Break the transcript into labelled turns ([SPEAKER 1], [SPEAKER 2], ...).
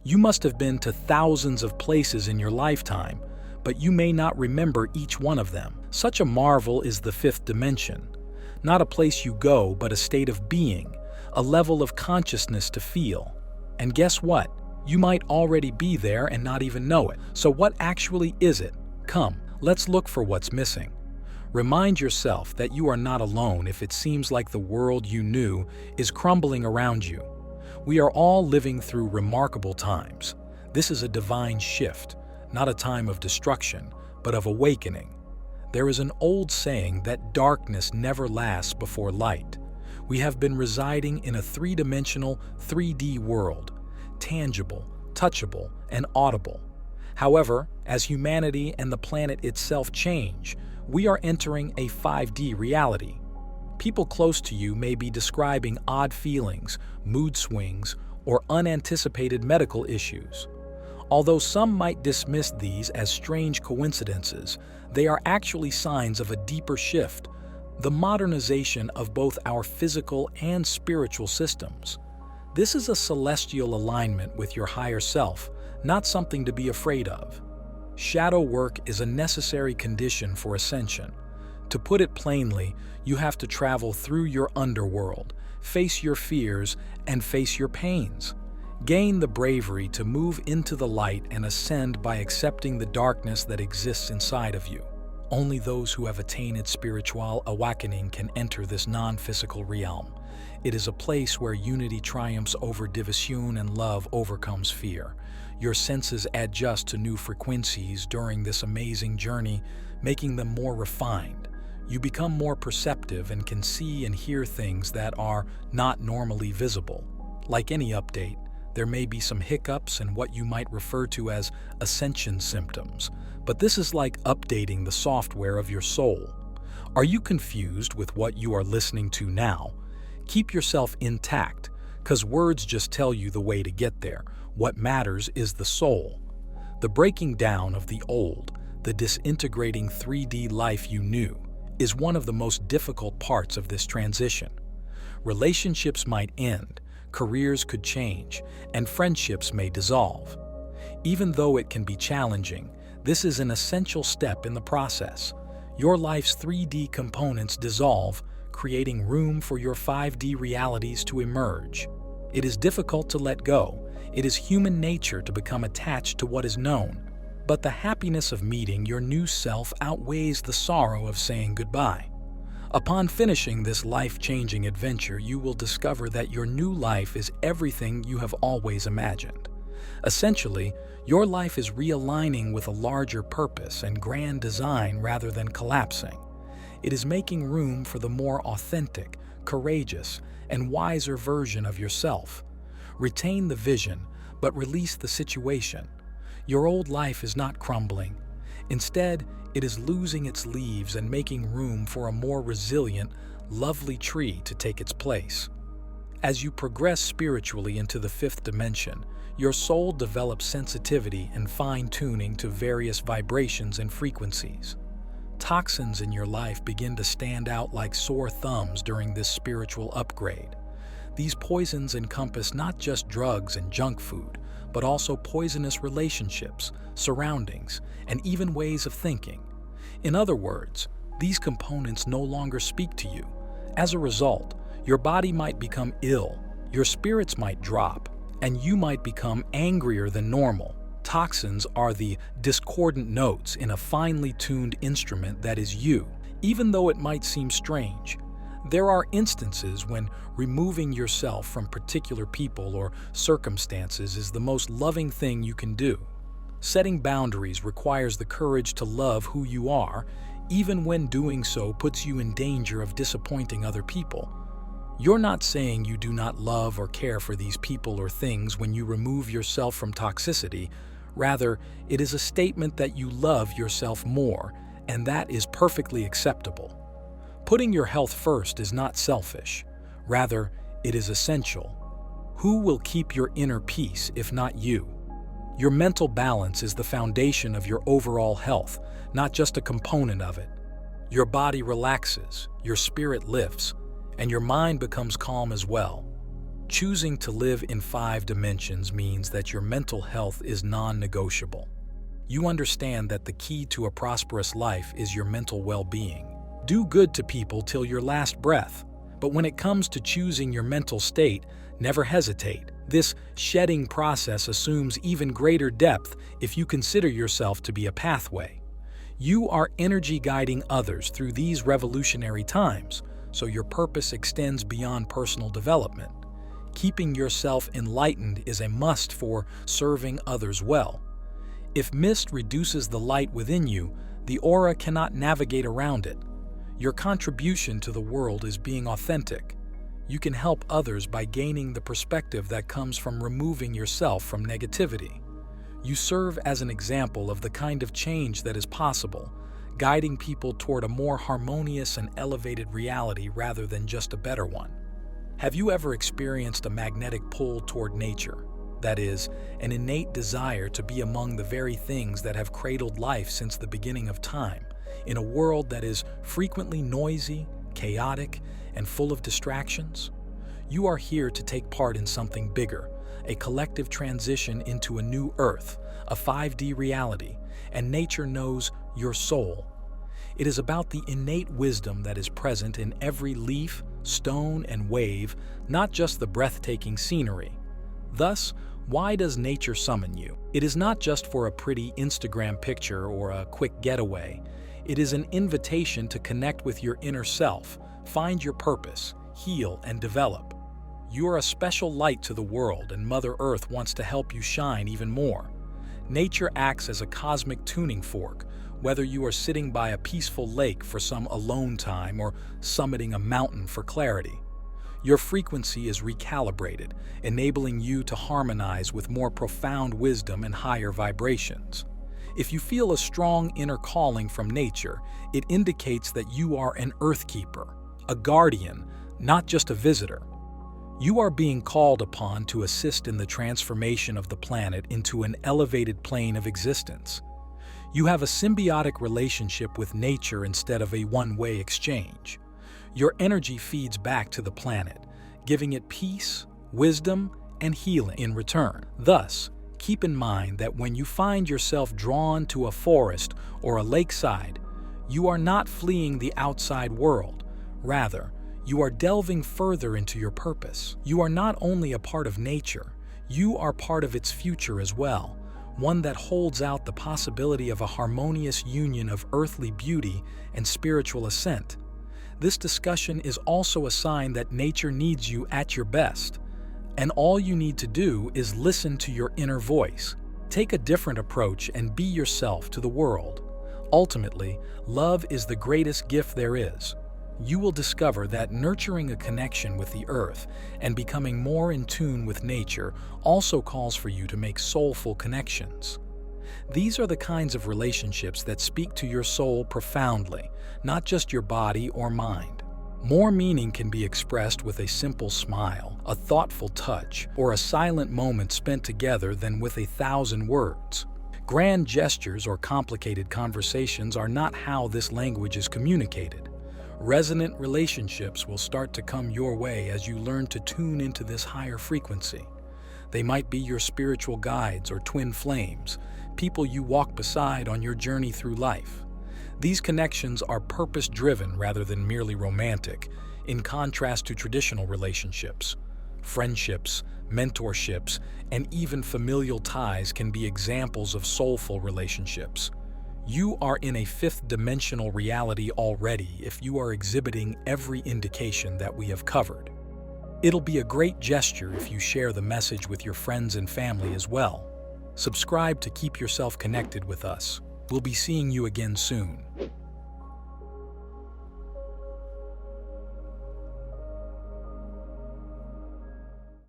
[SPEAKER 1] You must have been to thousands of places in your lifetime, but you may not remember each one of them. Such a marvel is the fifth dimension. Not a place you go, but a state of being, a level of consciousness to feel. And guess what? You might already be there and not even know it. So what actually is it? Come, let's look for what's missing. Remind yourself that you are not alone if it seems like the world you knew is crumbling around you. We are all living through remarkable times. This is a divine shift, not a time of destruction, but of awakening. There is an old saying that darkness never lasts before light. We have been residing in a three-dimensional, 3D world, tangible, touchable, and audible. However, as humanity and the planet itself change, we are entering a 5D reality. People close to you may be describing odd feelings, mood swings, or unanticipated medical issues. Although some might dismiss these as strange coincidences, they are actually signs of a deeper shift, the modernization of both our physical and spiritual systems. This is a celestial alignment with your higher self, not something to be afraid of. Shadow work is a necessary condition for ascension. To put it plainly, you have to travel through your underworld, face your fears, and face your pains. Gain the bravery to move into the light and ascend by accepting the darkness that exists inside of you. Only those who have attained spiritual awakening can enter this non-physical realm. It is a place where unity triumphs over division and love overcomes fear. Your senses adjust to new frequencies during this amazing journey, making them more refined. You become more perceptive and can see and hear things that are not normally visible. Like any update, there may be some hiccups and what you might refer to as ascension symptoms, but this is like updating the software of your soul. Are you confused with what you are listening to now? Keep yourself intact, because words just tell you the way to get there. What matters is the soul. The breaking down of the old, the disintegrating 3D life you knew, is one of the most difficult parts of this transition. Relationships might end, careers could change, and friendships may dissolve. Even though it can be challenging, this is an essential step in the process. Your life's 3D components dissolve, creating room for your 5D realities to emerge. It is difficult to let go. It is human nature to become attached to what is known. But the happiness of meeting your new self outweighs the sorrow of saying goodbye. Upon finishing this life-changing adventure, you will discover that your new life is everything you have always imagined. Essentially, your life is realigning with a larger purpose and grand design rather than collapsing. It is making room for the more authentic, courageous, and wiser version of yourself. Retain the vision, but release the situation. Your old life is not crumbling. Instead, it is losing its leaves and making room for a more resilient, lovely tree to take its place. As you progress spiritually into the fifth dimension, your soul develops sensitivity and fine-tuning to various vibrations and frequencies. Toxins in your life begin to stand out like sore thumbs during this spiritual upgrade. These poisons encompass not just drugs and junk food, but also poisonous relationships, surroundings, and even ways of thinking. In other words, these components no longer speak to you. As a result, your body might become ill, your spirits might drop, and you might become angrier than normal. Toxins are the discordant notes in a finely tuned instrument that is you. Even though it might seem strange, there are instances when removing yourself from particular people or circumstances is the most loving thing you can do. Setting boundaries requires the courage to love who you are, even when doing so puts you in danger of disappointing other people. You're not saying you do not love or care for these people or things when you remove yourself from toxicity. Rather, it is a statement that you love yourself more, and that is perfectly acceptable. Putting your health first is not selfish. Rather, it is essential. Who will keep your inner peace if not you? Your mental balance is the foundation of your overall health, not just a component of it. Your body relaxes, your spirit lifts, and your mind becomes calm as well. Choosing to live in 5 dimensions means that your mental health is non-negotiable. You understand that the key to a prosperous life is your mental well-being. Do good to people till your last breath, but when it comes to choosing your mental state, never hesitate. This shedding process assumes even greater depth if you consider yourself to be a pathway. You are energy guiding others through these revolutionary times, so your purpose extends beyond personal development. Keeping yourself enlightened is a must for serving others well. If mist reduces the light within you, the aura cannot navigate around it. Your contribution to the world is being authentic. You can help others by gaining the perspective that comes from removing yourself from negativity. You serve as an example of the kind of change that is possible, guiding people toward a more harmonious and elevated reality rather than just a better one. Have you ever experienced a magnetic pull toward nature? That is, an innate desire to be among the very things that have cradled life since the beginning of time, in a world that is frequently noisy, chaotic, and full of distractions? You are here to take part in something bigger, a collective transition into a new earth, a 5D reality, and nature knows your soul. It is about the innate wisdom that is present in every leaf, stone, and wave, not just the breathtaking scenery. Thus, why does nature summon you? It is not just for a pretty Instagram picture or a quick getaway. It is an invitation to connect with your inner self, find your purpose, heal, and develop. You are a special light to the world, and Mother Earth wants to help you shine even more. Nature acts as a cosmic tuning fork, whether you are sitting by a peaceful lake for some alone time or summiting a mountain for clarity. Your frequency is recalibrated, enabling you to harmonize with more profound wisdom and higher vibrations. If you feel a strong inner calling from nature, it indicates that you are an earth keeper, a guardian, not just a visitor. You are being called upon to assist in the transformation of the planet into an elevated plane of existence. You have a symbiotic relationship with nature instead of a one-way exchange. Your energy feeds back to the planet, giving it peace, wisdom, and healing in return. Thus, keep in mind that when you find yourself drawn to a forest or a lakeside, you are not fleeing the outside world. Rather, you are delving further into your purpose. You are not only a part of nature, you are part of its future as well, one that holds out the possibility of a harmonious union of earthly beauty and spiritual ascent. This discussion is also a sign that nature needs you at your best, and all you need to do is listen to your inner voice. Take a different approach and be yourself to the world. Ultimately, love is the greatest gift there is. You will discover that nurturing a connection with the earth and becoming more in tune with nature also calls for you to make soulful connections. These are the kinds of relationships that speak to your soul profoundly, not just your body or mind. More meaning can be expressed with a simple smile, a thoughtful touch, or a silent moment spent together than with 1,000 words. Grand gestures or complicated conversations are not how this language is communicated. Resonant relationships will start to come your way as you learn to tune into this higher frequency. They might be your spiritual guides or twin flames, people you walk beside on your journey through life. These connections are purpose-driven rather than merely romantic, in contrast to traditional relationships. Friendships, mentorships, and even familial ties can be examples of soulful relationships. You are in a 5th-dimensional reality already if you are exhibiting every indication that we have covered. It'll be a great gesture if you share the message with your friends and family as well. Subscribe to keep yourself connected with us. We'll be seeing you again soon.